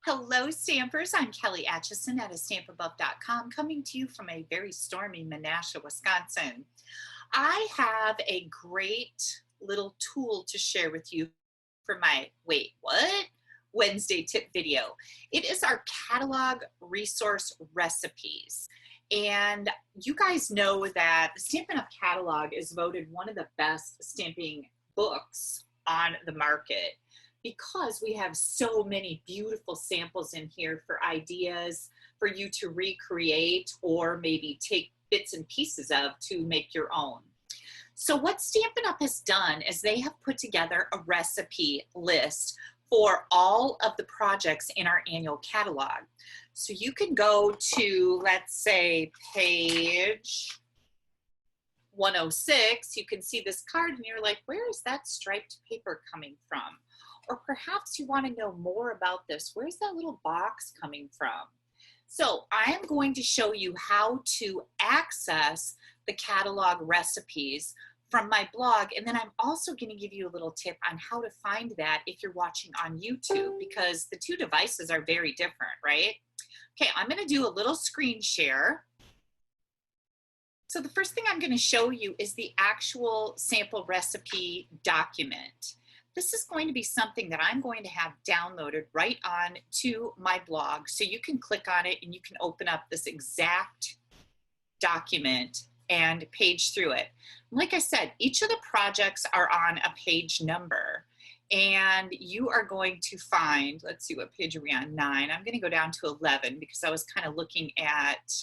Hello, Stampers. I'm Kelly Acheson at astampabove.com, coming to you from a very stormy Menasha, Wisconsin. I have a great little tool to share with you for my, wait, what? Wednesday tip video. It is our catalog resource recipes. And you guys know that the Stampin' Up! Catalog is voted one of the best stamping books on the market, because we have so many beautiful samples in here for ideas for you to recreate or maybe take bits and pieces of to make your own. So what Stampin' Up! Has done is they have put together a recipe list for all of the projects in our annual catalog. So you can go to, let's say, page 106, you can see this card and you're like, where is that striped paper coming from? Or perhaps you want to know more about this. Where's that little box coming from? So I am going to show you how to access the catalog recipes from my blog. And then I'm also going to give you a little tip on how to find that if you're watching on YouTube, because the two devices are very different, right? Okay, I'm going to do a little screen share. So the first thing I'm going to show you is the actual sample recipe document. This is going to be something that I'm going to have downloaded right on to my blog. So you can click on it and you can open up this exact document and page through it. Like I said, each of the projects are on a page number. And you are going to find, let's see, what page are we on? 9. I'm going to go down to 11 because I was kind of looking at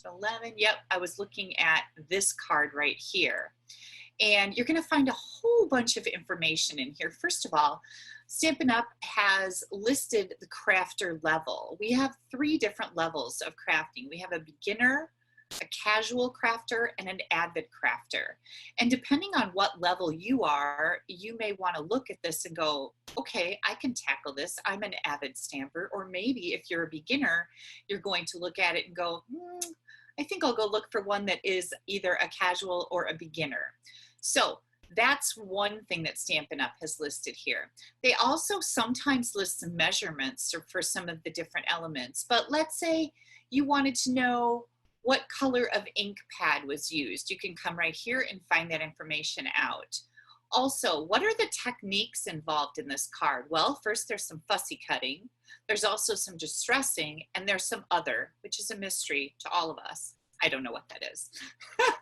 11. Yep, I was looking at this card right here. And you're going to find a whole bunch of information in here. First of all, Stampin' Up! Has listed the crafter level. We have 3 different levels of crafting. We have a beginner, a casual crafter, and an avid crafter. And depending on what level you are, you may want to look at this and go, okay, I can tackle this. I'm an avid stamper. Or maybe if you're a beginner, you're going to look at it and go, I think I'll go look for one that is either a casual or a beginner. So that's one thing that Stampin' Up! Has listed here. They also sometimes list some measurements for some of the different elements. But let's say you wanted to know what color of ink pad was used. You can come right here and find that information out. Also, what are the techniques involved in this card? Well, first there's some fussy cutting. There's also some distressing, and there's some other, which is a mystery to all of us. I don't know what that is. I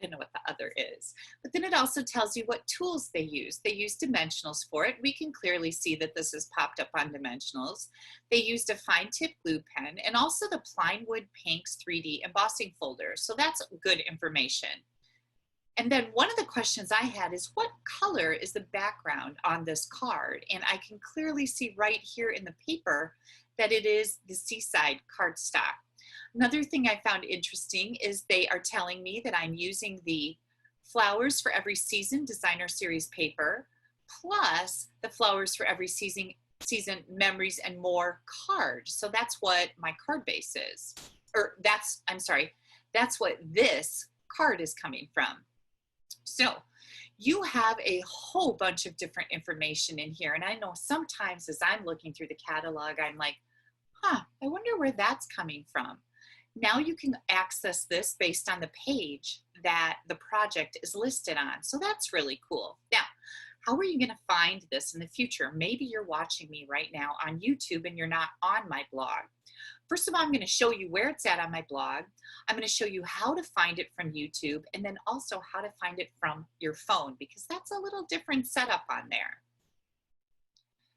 don't know what the other is. But then it also tells you what tools they use. They use dimensionals for it. We can clearly see that this is popped up on dimensionals. They used a fine tip glue pen and also the Plywood Pinks 3D embossing folder. So that's good information. And then one of the questions I had is, what color is the background on this card? And I can clearly see right here in the paper that it is the Seaside cardstock. Another thing I found interesting is they are telling me that I'm using the Flowers for Every Season Designer Series paper, plus the Flowers for Every Season Memories and More card. So that's what my card base is. Or that's what this card is coming from. So you have a whole bunch of different information in here. And I know sometimes as I'm looking through the catalog, I'm like, I wonder where that's coming from. Now you can access this based on the page that the project is listed on. So that's really cool. Now, how are you going to find this in the future? Maybe you're watching me right now on YouTube and you're not on my blog. First of all, I'm going to show you where it's at on my blog. I'm going to show you how to find it from YouTube, and then also how to find it from your phone, because that's a little different setup on there.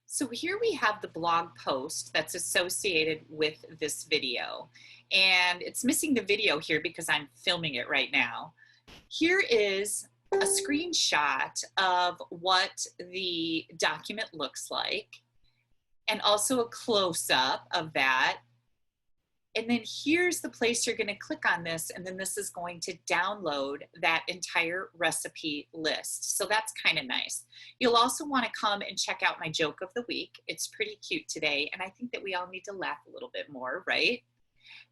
So here we have the blog post that's associated with this video, and it's missing the video here because I'm filming it right now. Here is a screenshot of what the document looks like, and also a close-up of that. And then here's the place you're going to click on this, and then this is going to download that entire recipe list. So that's kind of nice. You'll also want to come and check out my joke of the week. It's pretty cute today, and I think that we all need to laugh a little bit more, right?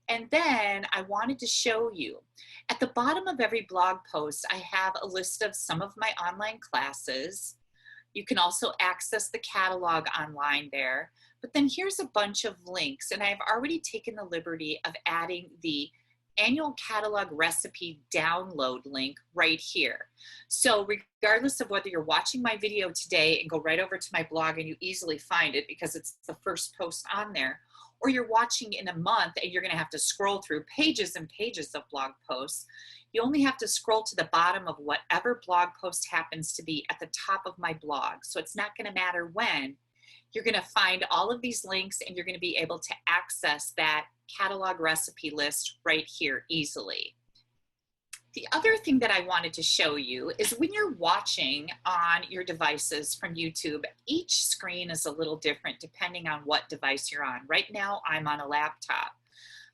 And then I wanted to show you, at the bottom of every blog post, I have a list of some of my online classes. You can also access the catalog online there. But then here's a bunch of links, and I've already taken the liberty of adding the annual catalog recipe download link right here. So regardless of whether you're watching my video today and go right over to my blog and you easily find it because it's the first post on there, or you're watching in a month and you're going to have to scroll through pages and pages of blog posts, you only have to scroll to the bottom of whatever blog post happens to be at the top of my blog. So it's not going to matter when. You're going to find all of these links and you're going to be able to access that catalog recipe list right here easily. The other thing that I wanted to show you is when you're watching on your devices from YouTube, each screen is a little different depending on what device you're on. Right now, I'm on a laptop.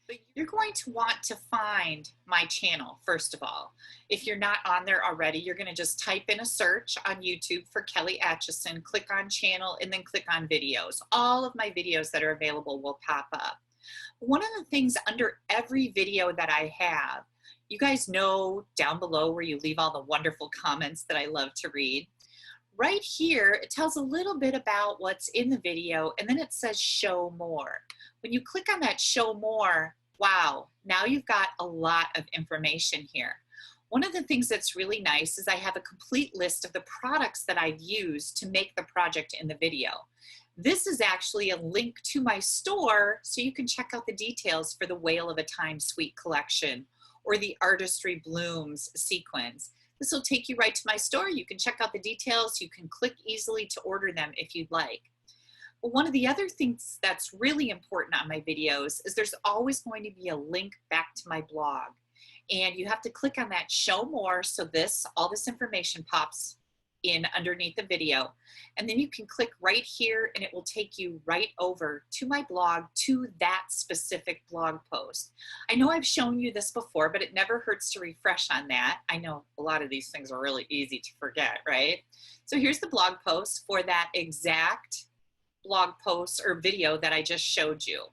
But you're going to want to find my channel, first of all. If you're not on there already, you're going to just type in a search on YouTube for Kelly Acheson, click on channel, and then click on videos. All of my videos that are available will pop up. One of the things under every video that I have, you guys know down below where you leave all the wonderful comments that I love to read. Right here, it tells a little bit about what's in the video, and then it says show more. When you click on that show more, wow, now you've got a lot of information here. One of the things that's really nice is I have a complete list of the products that I've used to make the project in the video. This is actually a link to my store, so you can check out the details for the Whale of a Time Suite collection or the Artistry Blooms sequins. This will take you right to my store. You can check out the details. You can click easily to order them if you'd like. But one of the other things that's really important on my videos is there's always going to be a link back to my blog. And you have to click on that show more so all this information pops in underneath the video. And then you can click right here and it will take you right over to my blog, to that specific blog post. I know I've shown you this before, but it never hurts to refresh on that. I know a lot of these things are really easy to forget, right? So here's the blog post for that exact blog post or video that I just showed you.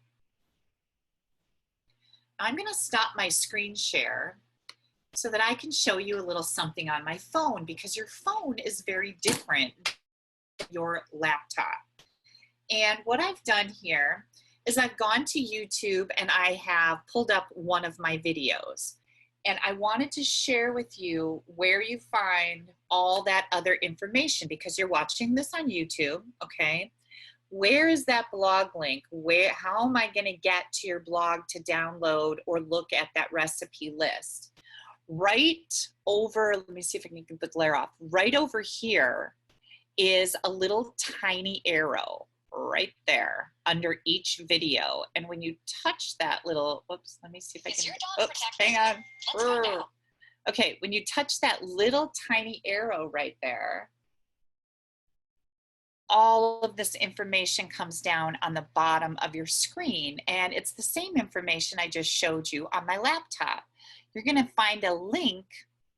I'm going to stop my screen share so that I can show you a little something on my phone, because your phone is very different than your laptop. And what I've done here is I've gone to YouTube and I have pulled up one of my videos. And I wanted to share with you where you find all that other information, because you're watching this on YouTube, okay? Where is that blog link? How am I going to get to your blog to download or look at that recipe list? Right over, let me see if I can get the glare off. Right over here is a little tiny arrow right there under each video. And when you touch that little, whoops, let me see if I can, oops, hang on. Okay, when you touch that little tiny arrow right there, all of this information comes down on the bottom of your screen, and it's the same information I just showed you on my laptop. You're going to find a link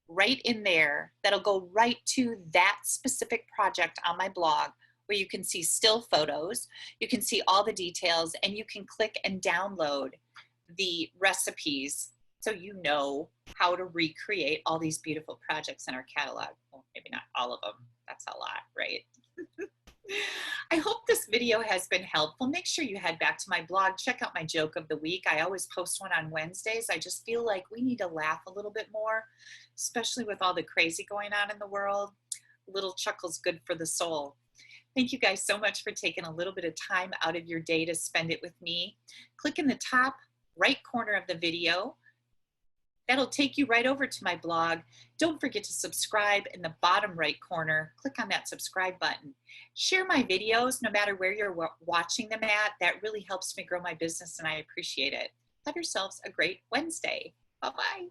right in there that'll go right to that specific project on my blog, where you can see still photos, you can see all the details, and you can click and download the recipes so you know how to recreate all these beautiful projects in our catalog. Well, maybe not all of them. That's a lot, right? I hope this video has been helpful. Make sure you head back to my blog, check out my joke of the week. I always post one on Wednesdays. I just feel like we need to laugh a little bit more, especially with all the crazy going on in the world. A little chuckle's good for the soul. Thank you guys so much for taking a little bit of time out of your day to spend it with me. Click in the top right corner of the video. That'll take you right over to my blog. Don't forget to subscribe in the bottom right corner. Click on that subscribe button. Share my videos no matter where you're watching them at. That really helps me grow my business and I appreciate it. Have yourselves a great Wednesday. Bye-bye.